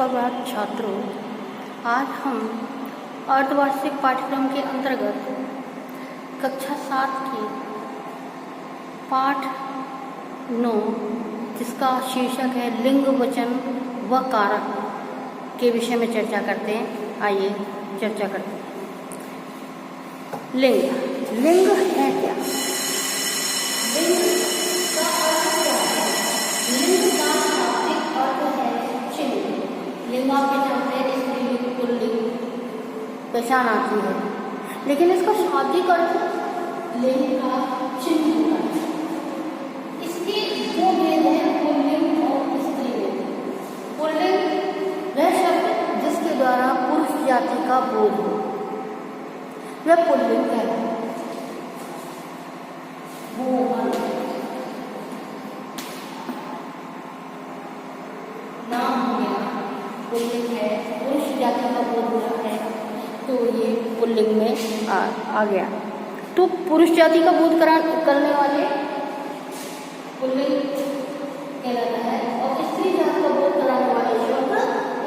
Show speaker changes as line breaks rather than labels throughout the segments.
सुप्रभात छात्रों, आज हम अर्धवार्षिक पाठ्यक्रम के अंतर्गत कक्षा 7 की पाठ 9 जिसका शीर्षक है लिंग, वचन व कारक के विषय में चर्चा करते हैं। आइए चर्चा करते हैं। लिंग है क्या? लिंग का अर्थ क्या है? लिंग का शाब्दिक अर्थ है चिन्ह। लिंग आप जानते हैं, स्त्रीलिंग, पुल्लिंग पहचान आती है, लेकिन इसका शाब्दिक अर्थ लिंग का चिन्ह होता है। इसके दो भेद हैं, पुल्लिंग और स्त्रीलिंग। पुल्लिंग वह शब्द जिसके द्वारा पुरुष जाति का बोध हो, वह पुल्लिंग कहलाता है। नाम हो गया, पुल्लिंग है, पुरुष जाति का बोध हो रहा है, तो ये पुल्लिंग में आ गया। तो पुरुष जाति का बोध करने वाले पुल्लिंग कहलाता है, और स्त्री जाति का बोध कराने वाले शब्द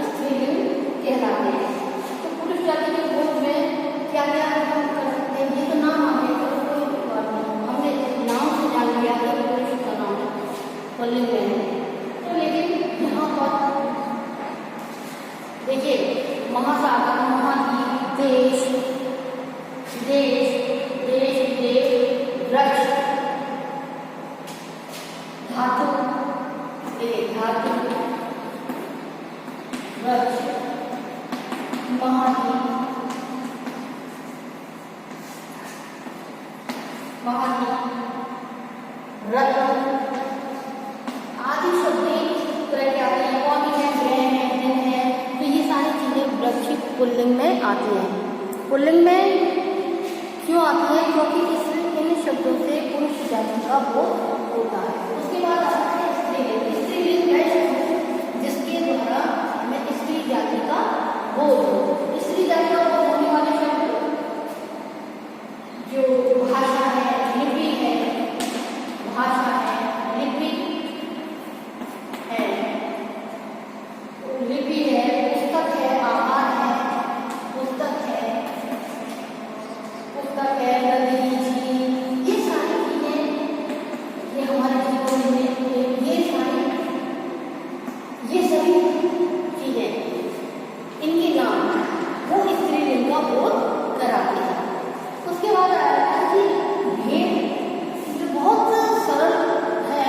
स्त्रीलिंग कहलाते हैं। तो पुरुष जाति के बोध में क्या क्या हम कर सकते हैं? ये तो नाम आ गया, तो कोई बात नहीं, हमने नाम से जान लिया कि पुरुष का नाम पुल्लिंग में है। तो लेकिन यहाँ पर देखिए, महासागर, महाद्वीप, देश, वृक्ष, धातु, वृक्ष, महाद्वीप, रत्न आदि शब्द इस तरह के आते हैं। कौन है? ग्रह है, दिन है। तो ये सारी चीजें वृक्षिक पुल्लिंग में आती हैं। पुल्लिंग में क्यों आती है? क्योंकि इन शब्दों से पुरुष जाति का बोध होता है। उसके बाद आता है स्त्रीलिंग। स्त्रीलिंग वह शब्द जिसके द्वारा हमें स्त्री जाति का बोध हो। स्त्री जाति का बोध होने वाले शब्द जो भाषा है, लिपि है, भाषा है, लिपि है, लिपि है, पुस्तक है, आहार है, पुस्तक है, नदी, झील, ये सारी चीजें, ये हमारे जीवन में ये सभी चीजें, इनके नाम वो स्त्रीलिंग का बोध कराते हैं। उसके बाद आया कि भेद जो बहुत सरल है,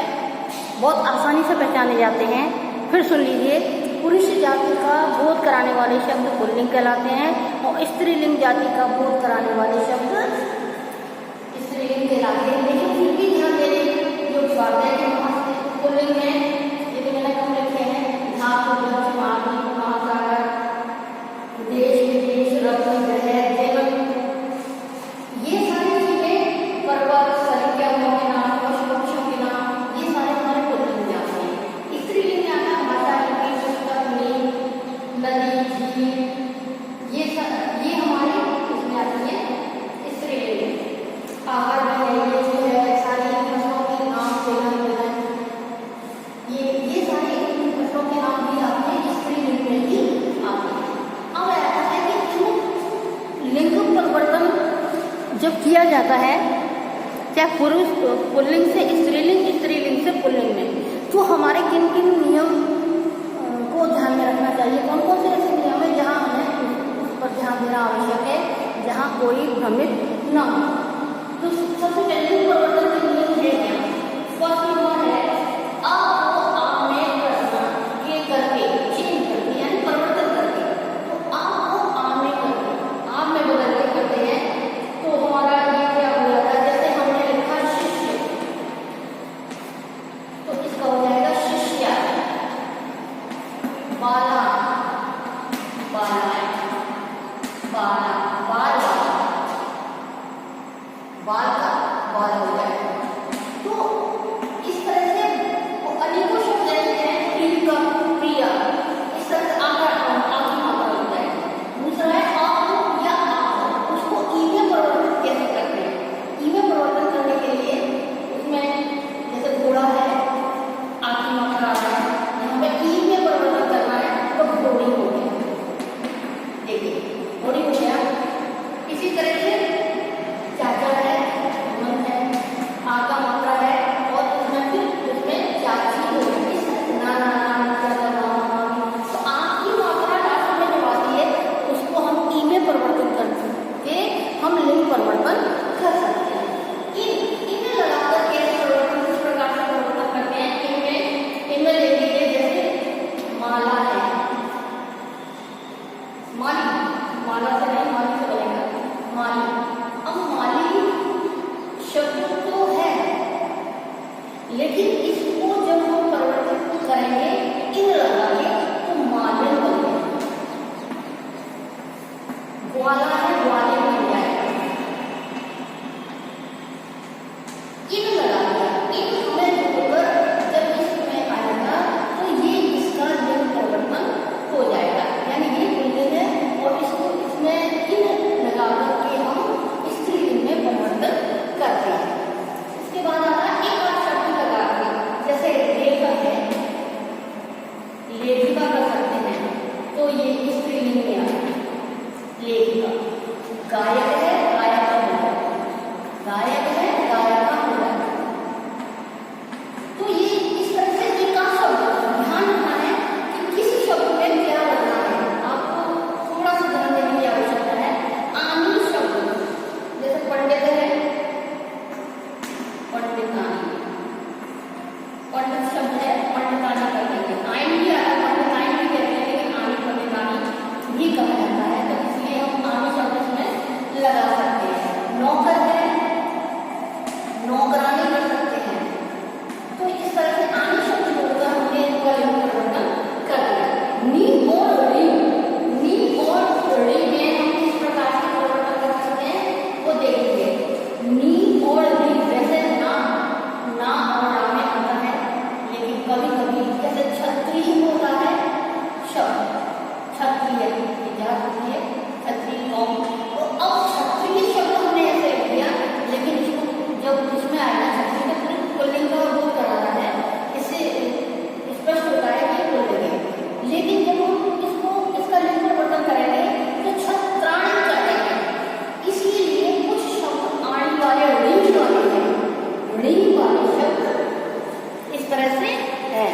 बहुत आसानी से पहचाने जाते हैं। फिर सुन लीजिए, पुरुष जाति का बोध कराने वाले शब्द पुल्लिंग कहलाते हैं, और स्त्रीलिंग जाति का बोध कराने वाले शब्द स्त्रीलिंग कहलाते हैं। लेकिन फिर भी ध्यान देने जो बात है कि पुल्लिंग में ये तो मैंने कम लिखे हैं, धातु, वृक्ष, महाद्वीप, महासागर, देश, विदेश, रत्न, ग्रह, देवन, ये सारी चीजें, पर्वत, संख्याओं के नाम, पशु पक्षियों के नाम, ये सारे हमारे पुल्लिंग में आते हैं। स्त्रीलिंग में आता है भाषा, लिपि, पुस्तक, नदी, झील, ये हमारे इसमें आती है स्त्रीलिंग। आहार में है, ये जो है सारी फसलों के नाम, ये सारे फसलों के नाम भी आते हैं, स्त्रीलिंग में ही आते हैं। अब ऐसा है कि क्यों लिंग परिवर्तन जब किया जाता है, क्या पुरुष पुल्लिंग से स्त्रीलिंग, स्त्रीलिंग से पुल्लिंग में, तो हमारे किन किन नियम को ध्यान में रखना चाहिए? कौन कौन से ऐसे नियम है जहाँ हमें उस पर ध्यान देना आवश्यक है, जहाँ कोई भ्रमित न हो? तो सबसे पहले परिवर्तन के नियम है क्या? फर्स्ट नंबर है आ को आ में करना, के करके, चेंज करके, यानी परिवर्तन करके। तो आ को आ में करके, आ में बदल के करते हैं, तो हमारा ये क्या हो जाता है? जैसे हमने लिखा शिष्य, तो इसका हो जाएगा शिष्या। बाला, बालाएं, बाला, बाल का बाल हो गया। तो इस तरह से अनेकों शब्द हैं, प्रिय का प्रिया, इस तरह से आखिरी मात्रा होता है। दूसरा है आ या आ, उसको ई में परिवर्तन कैसे करते हैं? ई में परिवर्तन करने के लिए उसमें जैसे घोड़ा है, आखिरी मात्रा आ रहा है, यहाँ पे ई में परिवर्तन करना है, माला से नहीं, माली से बनेगा माली। अब माली शब्द तो है, लेकिन इसको जब हम परिवर्तित करेंगे इन लगा के तो मालिन बनेगा। ग्वाला है, ग्वालिन बन जाएगा। इन लगा दिया, इन में जोड़कर जब इसमें आएगा तो ये इसका लिंग परिवर्तन हो जाएगा, यानी ये बोलते हैं। और इसको इसमें इन लगा करके हम स्त्रीलिंग में परिवर्तन करते हैं। इसके बाद आता है एक और शब्द लगा के, जैसे लेखक है, लेखिका कर सकते हैं, तो ये स्त्रीलिंग में आता है लेखिका। गायक है, गायिका हो जाए, गायक है, गायिका हो जाए। तो ये इस तरह से एक का शब्द ध्यान रखना है कि किसी शब्द में क्या लगना है, आपको थोड़ा सा ध्यान देने की आवश्यकता है। आनी शब्द जैसे पंडित है, पंडितानी, पंडित शब्द है, पंडितानी कहते हैं। आइन भी आता है, पंडिताइन भी कहते हैं, लेकिन आनी पंडितानी भी कहा जाता है, तो इसलिए हम आनी शब्द इसमें लगा सकते हैं। नौकर है, नौकरानी कर सकते हैं। तो इस तरह से आनी शब्द जोड़कर हमने इनका लिंग परिवर्तन कर दिया। नी और री, नी और री में हम किस प्रकार से परिवर्तन कर सकते हैं वो देखिए। नी और री, वैसे ना और रा में आता है, लेकिन कभी कभी जैसे क्षत्रिय होता है शब्द, क्षत्रिय जात होती है, क्षत्रिय कौम, तो अब क्षत्रिय शब्द हमने ऐसे लिख दिया, लेकिन इसको जब इसमें आएगा क्षत्रिय तो पूरे पुल्लिंग का रूप कराना है, इससे स्पष्ट होता है कि पुल्लिंग है। लेकिन जब हम इसको इसका लिंग परिवर्तन करेंगे तो छत्राणी करेंगे, इसीलिए कुछ शब्द आणी वाले ऋण वाले हैं, ऋण वाले शब्द इस तरह से है।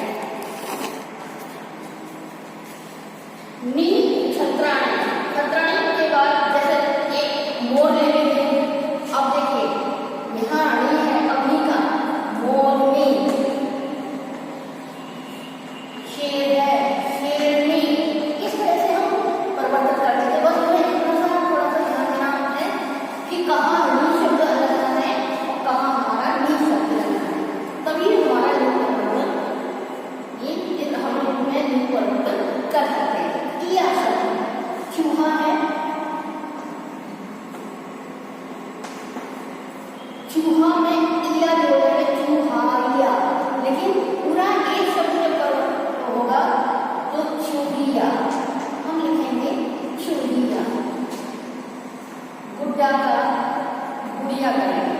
नी छत्राणी, छत्राणी के बाद जैसे एक मोर ले लेंगे। अब देखिए यहाँ णी है, अग्नि का, मोरनी, शेर है, शेरनी, इस तरह से हम परिवर्तित कर देते हैं। बस हमें थोड़ा सा ध्यान देना है कि कहाँ णी शब्द लगना है और कहाँ हमारा नी शब्द लगना है, तभी हमारा लिंग परिवर्तन ये हम में लिंग परिवर्तन कर सकते हैं। इया शब्द चूहा है, चूहा में इया जोड़ेंगे, चूहारिया, लेकिन पूरा एक शब्द जब होगा तो चूहिया हम लिखेंगे, चूहिया। गुड्डा का गुड़िया करेंगे,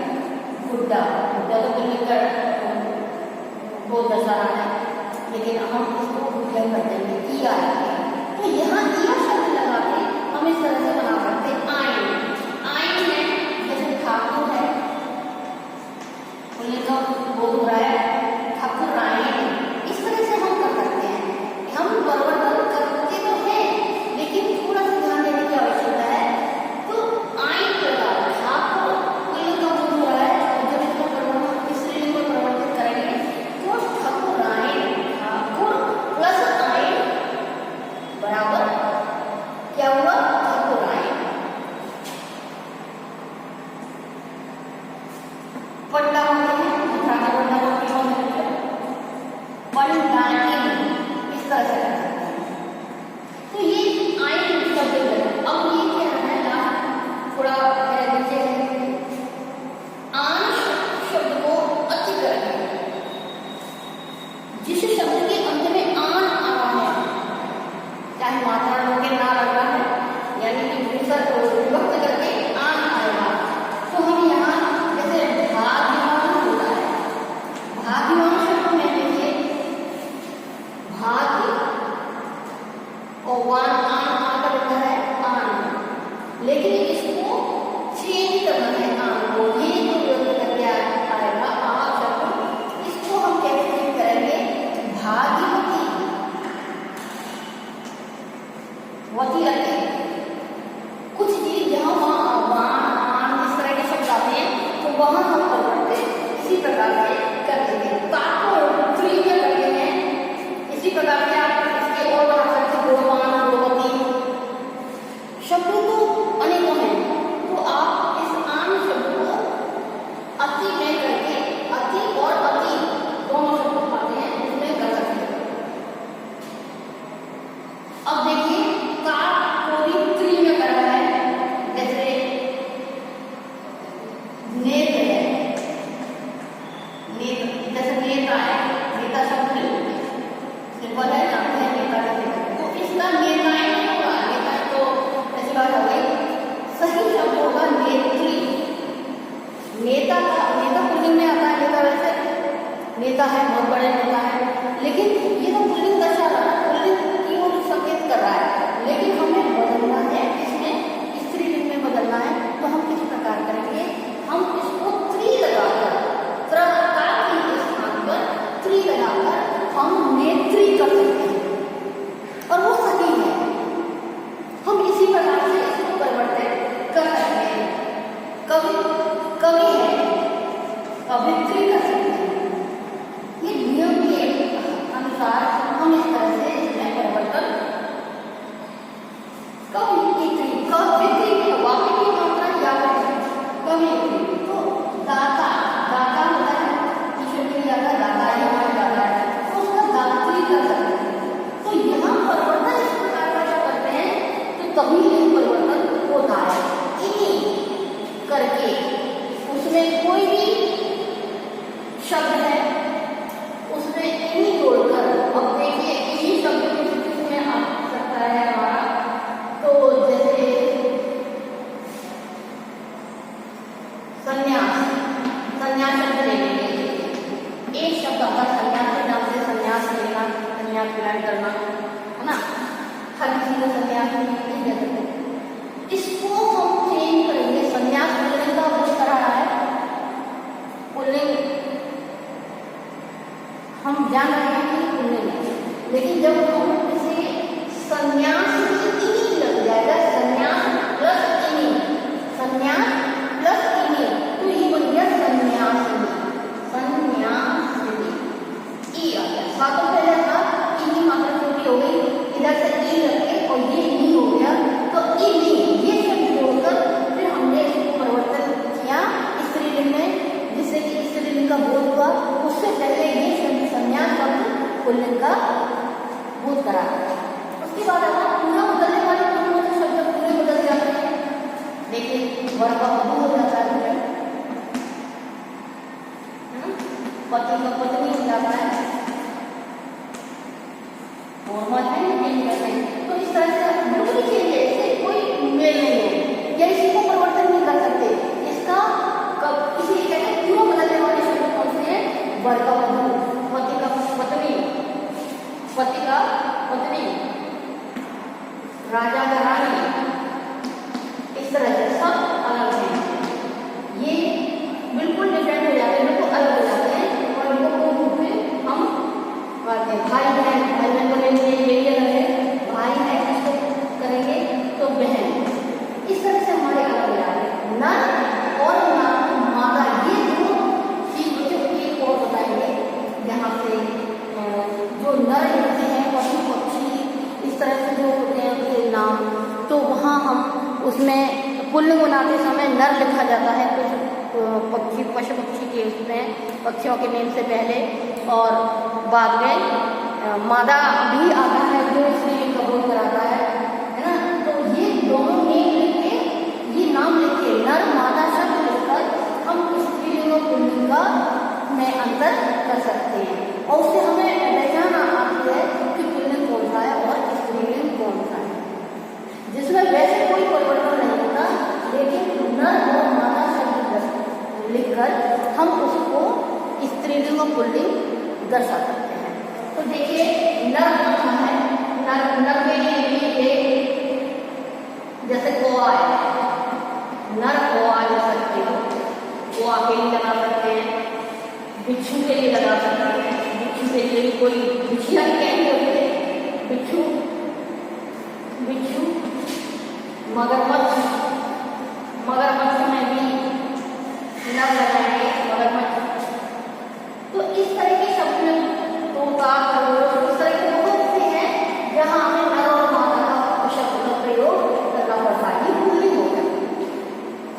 गुड्डा, गुड्डा तो बिल्कुल बहुत दशहरा है, लेकिन हम इसको गुड़िया कर देंगे, इया। तो यहाँ इया शब्द लगा के हम इस तरह से बना सकते हैं आइन। आइन में जैसे ठाकुर है, का बोल रहा है ठाकुर रायण, इस तरह से हम कर सकते हैं। हम परिवर्तन करते तो हैं, लेकिन थोड़ा सा ध्यान देने की आवश्यकता है। तो आइन लगा ठाकुर का बोल रहा है, जब इसको परिवर्तन स्त्रीलिंग में परिवर्तित करेंगे तो ठाकुर रायण, ठाकुर प्लस आइन बराबर क्या हुआ, ठाकुर रायण। पट्टा होते हैं, इस तरह से कर सकते हैं। तो ये आइन शब्द है। अब ये क्या है ना, थोड़ा नीचे आन शब्द को अच्छी करेंगे। जिस शब्द के अंत में आन आ रहा है, चाहे मात्रा के ना लग रहा है, यानी कि विभक्त करके आन आएगा, तो हम यहाँ जैसे भाग्यवान होता है, भाग्यवान शब्द में देखिए भाग्य और वान आन का लिखा है आन, लेकिन इसको चेंज करना है आन को, ये जो प्रयोग करके आएगा आ शब्द, इसको हम कैसे करेंगे, भाग्यवती, वती रखें। कुछ चीज जहाँ वहाँ वान आन इस तरह के शब्द आते हैं, तो वहाँ हम परिवर्तित इसी प्रकार से कर देंगे। काको फ्री में करते हैं, इसी प्रकार से आप इसके और बना सकते हैं, गोवान, गोवती शब्दों को तभी लिंग परिवर्तन होता है। इन्हीं करके उसमें कोई भी शब्द है उसमें इन्हीं जोड़कर, अब देखिए इन्हीं शब्द की स्थिति में आ सकता है हमारा, तो जैसे संन्यास, संन्यास शब्द ले लेंगे, एक शब्द आता है संन्यास के नाम से, संन्यास लेना, संन्यास ग्रहण करना, है ना, हर किसी को संन्यास नहीं दे सकते। इसको हम चेंज करेंगे, संन्यास पुल्लिंग का बोध कर रहा है, पुल्लिंग हम जान रहे हैं कि पुल्लिंग है, लेकिन जब हम इसे संन्यास इन्हीं लग जाएगा, संन्यास प्लस इन्हीं, संन्यास प्लस इन्हीं, तो ये बन गया संन्यासिनी, संन्यासिनी, ई आ गया। सातों पहले था इन्हीं मात्रा छोटी हो गई, इधर से ई रखे और ये इन्हीं हो गया, तो इन्हीं ये शब्द जोड़कर फिर हमने इसको परिवर्तन किया स्त्रीलिंग में, जिससे कि स्त्रीलिंग का बोध हुआ। उससे पहले ये शब्द संन्यास शब्द पुल्लिंग का बोध करा। उसके बाद आता पूरा बदलने वाले शब्द पूरे बदल जाते हैं। देखिए वर्ग का बहु हो जाता है, पति का पत्नी हो जाता है, और मत है, तो इस तरह से बिल्कुल चेंज है, इससे कोई मेल नहीं है, या इसी को परिवर्तन नहीं कर सकते। इसका कब इसी कहते हैं क्यों बदलने वाले शब्द कौन से हैं? वर्ग का बहु, पति का पत्नी, पति का पत्नी, राजा का रानी, इस तरह से सब अलग हैं, ये बिल्कुल डिफरेंट हो जाते हैं, बिल्कुल अलग हो जाते हैं, और इनको कोई रूप में हम करते हैं। भाई बहन, भाई बहन बोलेंगे ये अलग है, भाई है इसको करेंगे तो बहन, इस तरह से हमारे अलग हो जाते हैं। नर और मादा, ये दो चीज एक और बताएंगे, यहाँ से जो नर होते हैं पशु पक्षी इस तरह से जो होते हैं उनके नाम, तो वहाँ हम उसमें पुल्लिंग बनाते समय नर लिखा जाता है, कुछ पक्षी पशु पक्षी के उसमें पक्षियों के नेम से पहले, और बाद में मादा भी आता है जो स्त्रीलिंग का बोध कराता है ना। तो ये दोनों नेम लिख के, ये नाम लिख के, नर मादा शब्द लिखकर हम स्त्रीलिंग और पुल्लिंग का में अंतर कर सकते हैं, और उससे हमें पहचान आती है कि पुल्लिंग कौन सा है और स्त्रीलिंग कौन सा है, जिसमें वैसे कोई परिवर्तन नहीं होता, लेकिन नर और मादा शब्द लिखकर हम उसको स्त्रीलिंग और पुल्लिंग दर्शा सकते हैं। तो देखिए नर कौन है, नर के लिए जैसे कौआ है, नर कौआ ले सकते हो, कौआ के लिए लगा सकते हैं, बिच्छू के लिए लगा सकते हैं, बिच्छू के लिए कोई बिछिया कहेंगे होते, बिच्छू, बिच्छू, मगरमच्छ, मगरमच्छ में भी नर लगाएंगे, मगरमच्छ। तो इस तरह के शब्द में तोता, खरगोश, इस तरह के बहुत से हैं जहाँ हमें नर और मादा का शब्द का प्रयोग करना पड़ता है, ये पुल्लिंग हो गया।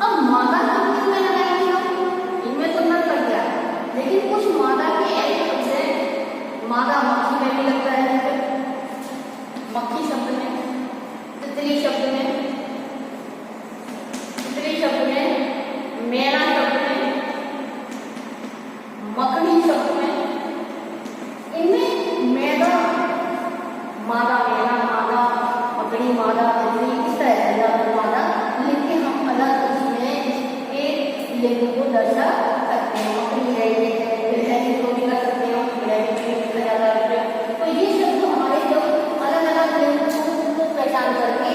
अब मादा का में लगाएंगे हम, इनमें तो नर लग गया, लेकिन कुछ मादा के ऐसे शब्द हैं, मादा मक्खी में भी लगता है, मक्खी शब्द में, तितली शब्द में, तितली शब्द में, मैना शब्द में, मकड़ी शब्द में, इनमें मैदा, मादा, मैना, मादा, मकड़ी, मादा, तितली, इस तरह से मादा लिख के हम अलग उसमें इसके लिंग को दर्शा सकते हैं। मकड़ी है, इसको भी कर सकते हो, तो ये शब्द हमारे जो अलग अलग लिंग को पहचान करके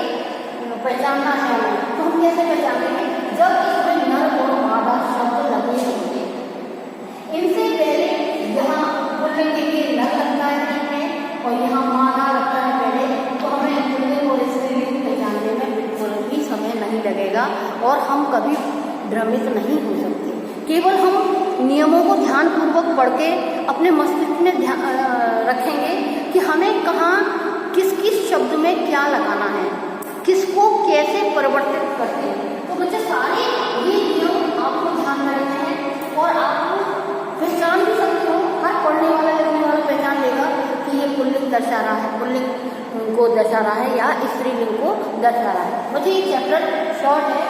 पहचानना है, तो हम कैसे पहचानेंगे? जब इसमें नर और मादा शब्द लगे होंगे, इनसे पहले यहाँ पुल्लिंग के लिए नर लगता है इसमें, और यहाँ मादा लगता है पहले, तो हमें पुल्लिंग और स्त्रीलिंग पहचानने में बिल्कुल भी समय नहीं लगेगा, और हम कभी भ्रमित नहीं हो सकते। केवल हम नियमों को ध्यानपूर्वक पढ़ के अपने मस्तिष्क में रखेंगे कि हमें कहाँ किस किस शब्द में क्या लगाना है, किसको कैसे परिवर्तित करते हैं। तो बच्चे सारे ये नियम आपको ध्यान में रखने हैं, और आपको पहचान भी सकते हो, हर पढ़ने वाला लिखने वाला पहचान लेगा कि ये पुल्लिंग दर्शा रहा है, पुल्लिंग को दर्शा रहा है या स्त्रीलिंग को दर्शा रहा है। मुझे ये चैप्टर शॉर्ट है,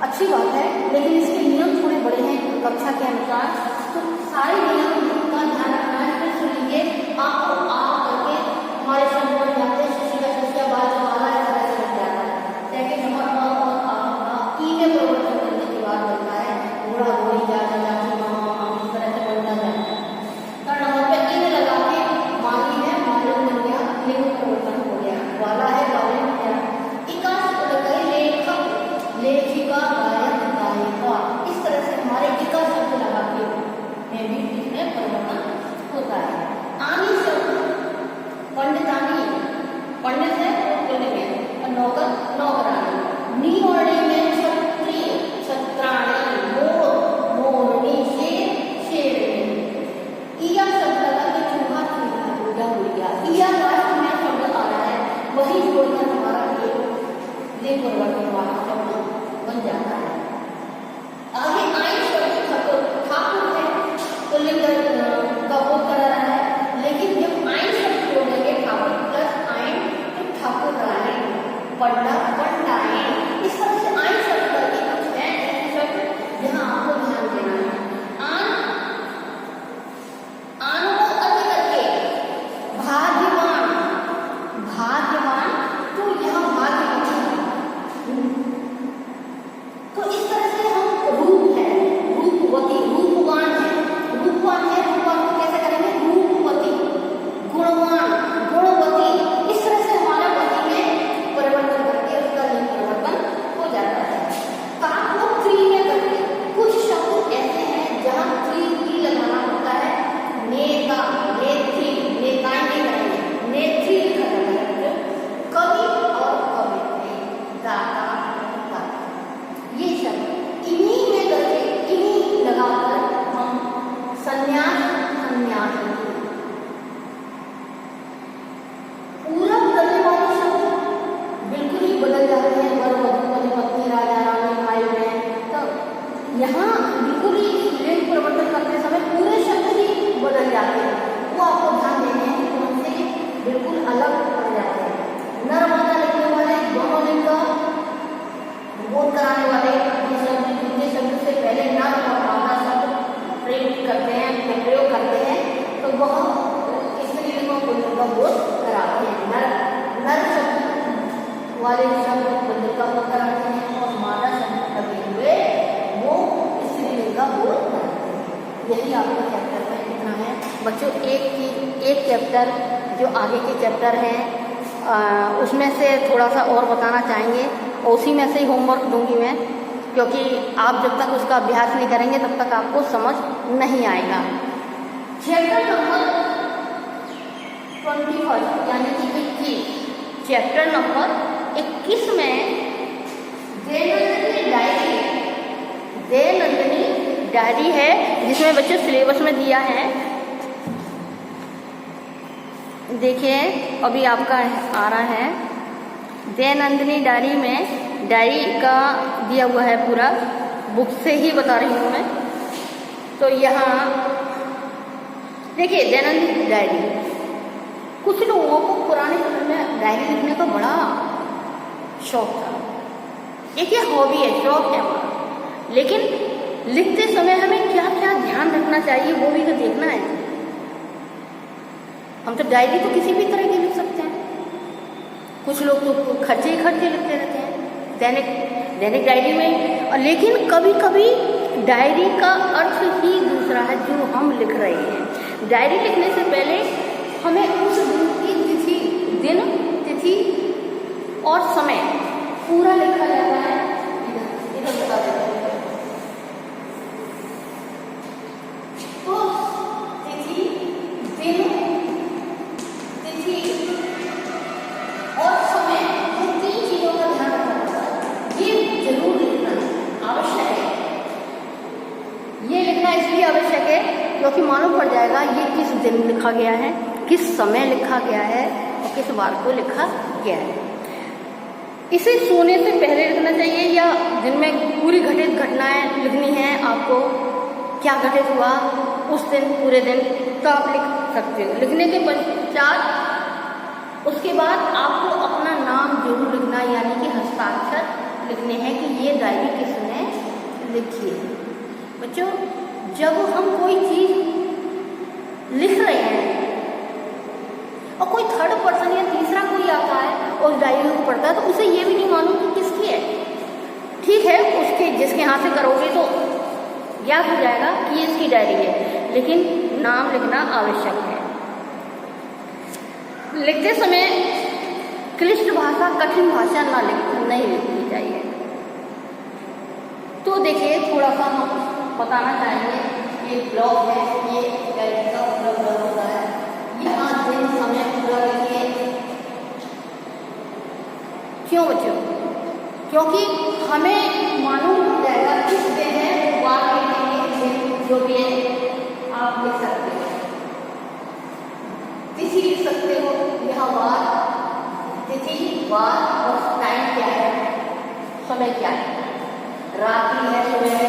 अच्छी बात है, लेकिन इसके नियम थोड़े बड़े हैं कक्षा के अनुसार, तो सारे नियम का ध्यान रखना है। फिर सुनिए, आपको आ करके हमारे शब्द बन जाते हैं, शिशिका शिष्या बाल वाला इस तरह से बन जाता है। सेकंड नंबर और आ ई में परिवर्तन करने के बाद बनता है घोड़ा घोड़ी जाता जाती मामा इस तरह से बनता जाता है। थर्ड नंबर पे इन लगा के माली है मालूम बन गया, लिंग परिवर्तन हो गया, वाला है वाले बन गया। इकास लगाई लेखक लेखिका गायक गायिका, इस तरह से हमारे इका शब्द लगा के में भी इसमें परिवर्तन होता है। आनी शब्द पंडितानी, पंडित है बोलने में, और नौकर नौकरानी। नी और डी में क्षत्रिय छत्राणी, मोर मोरनी, शेर शेरनी। इया शब्द लगा के चूहा चूहा उड़ा उड़ गया। इया लास्ट में शब्द आ रहा है, वही जोड़कर हमारा ये लिंग परिवर्तन वाला शब्द बन जाता है। आगे आई शब्द ठाकुर है तो लिंग का बोध करा रहा है, लेकिन जब आई शब्द जोड़ेंगे ठाकुर प्लस आइन तो ठाकुर रानी, पंडा पंडाइन, इस तरह से आई शब्द करके कुछ है ऐसे शब्द जहाँ आपको ध्यान देना है। आन को अधिक करके भाग्यवान, भाग्यवान तो यहाँ भाग्यवान, तो इस तरह से हम रूप है, रूपवती, रूपवान है, रूपवान है, रूपवान को कैसे करेंगे रूपवती, गुणवान गुणवती, इस तरह से हमारा पति में परिवर्तन करके उसका लिंग परिवर्तन हो जाता है। काम को क्री में करके कुछ शब्द ऐसे हैं जहाँ क्री की लगाना होता है। नेता नेत्री, नेताएं नहीं करेंगे, नेत्री लिखा जाता है। कवि और कवित्री, दाता दाता, ये शब्द इन्हीं में करके इन्हीं लगाकर हम संन्यास संन्यास पूरा बदलने वाले शब्द बिल्कुल ही बदल जाते हैं। वर वधू पति पत्नी राजा रानी भाई बहन, तो यहाँ बिल्कुल ही लिंग परिवर्तन करते समय पूरे शब्द ही बदल जाते हैं, वो आपको ध्यान देने हैं कि उनसे बिल्कुल अलग पड़ जाते हैं। नर मादा लिखने वाले दोनों लिंग का बोध कराने वाले ये शब्द दूसरे शब्द से पहले नर और मादा शब्द प्रयोग करते हैं, प्रयोग करते हैं, तो वह स्त्रीलिंगों को का बोध कराते हैं। नर शब्द वाले शब्द पुल्लिंग का बोध कराते हैं और मादा शब्द कभी हुए वो स्त्रीलिंग का बोध कराते हैं। यही आपको चैप्टर में लिखना है बच्चों। एक चैप्टर जो आगे के चैप्टर हैं उसमें से थोड़ा सा और बताना चाहेंगे, उसी में से ही होमवर्क दूंगी मैं, क्योंकि आप जब तक उसका अभ्यास नहीं करेंगे तब तक आपको समझ नहीं आएगा। चैप्टर नंबर 21 यानी कि 21, चैप्टर नंबर 21 में देवनंदिनी डायरी है, जिसमें बच्चों सिलेबस में दिया है। देखिए अभी आपका आ रहा है देवनंदिनी डायरी में, डायरी का दिया हुआ है पूरा, बुक से ही बता रही हूँ मैं। तो यहाँ देखिए देवनंदिनी डायरी, कुछ लोगों को पुराने समय में डायरी लिखने का बड़ा शौक था। एक ये हॉबी है, शौक है हमारा, लेकिन लिखते समय हमें क्या क्या ध्यान रखना चाहिए वो भी तो देखना है। हम तो डायरी तो किसी भी तरह की लिख सकते हैं, कुछ लोग तो खर्चे ही खर्चे लिखते रहते हैं दैनिक डायरी में, और लेकिन कभी कभी डायरी का अर्थ ही दूसरा है जो हम लिख रहे हैं। डायरी लिखने से पहले हमें उस दिन की दिन तिथि और समय पूरा लिखा जाता है। इधर बता देते हैं तो तिथि, दिन, तिथि और समय, ये 3 चीजों का ध्यान रखना है। ये जरूर लिखना आवश्यक है। ये लिखना इसलिए आवश्यक है क्योंकि मालूम पड़ जाएगा ये किस दिन लिखा गया है, किस समय लिखा गया है और किस बार को लिखा गया है। इसे सोने से पहले लिखना चाहिए या दिन में पूरी घटित घटनाएं लिखनी है आपको, क्या घटित हुआ उस दिन पूरे दिन, तो आप लिख सकते हो। लिखने के पश्चात उसके बाद आपको अपना नाम जरूर लिखना, यानी कि हस्ताक्षर लिखने हैं कि ये डायरी किसने लिखी है। बच्चों, जब हम कोई चीज लिख रहे हैं और कोई थर्ड पर्सन या तीसरा कोई आता है और उस डायरी को पढ़ता है, तो उसे ये भी नहीं मालूम कि किसकी है। ठीक है, उसके जिसके हाथ से करोगे तो ज्ञात हो जाएगा कि ये इसकी डायरी है, लेकिन नाम लिखना आवश्यक है। लिखते समय क्लिष्ट भाषा, कठिन भाषा नहीं लिखनी चाहिए। तो देखिए, थोड़ा सा हम बताना चाहेंगे। ये ब्लॉक है, ये डायरी का पूरा ब्लॉक होता है। यहाँ दिन समय पूरा लिखिए। क्यों बच्चों? क्योंकि हमें मालूम हो जाएगा किस दिन है, वार लिखेंगे, जो भी है आप लिख सकते हो। तिथि लिख सकते हो, यहाँ वार, तिथि, वार और टाइम क्या है, समय क्या है, रात्रि है, सुबह है,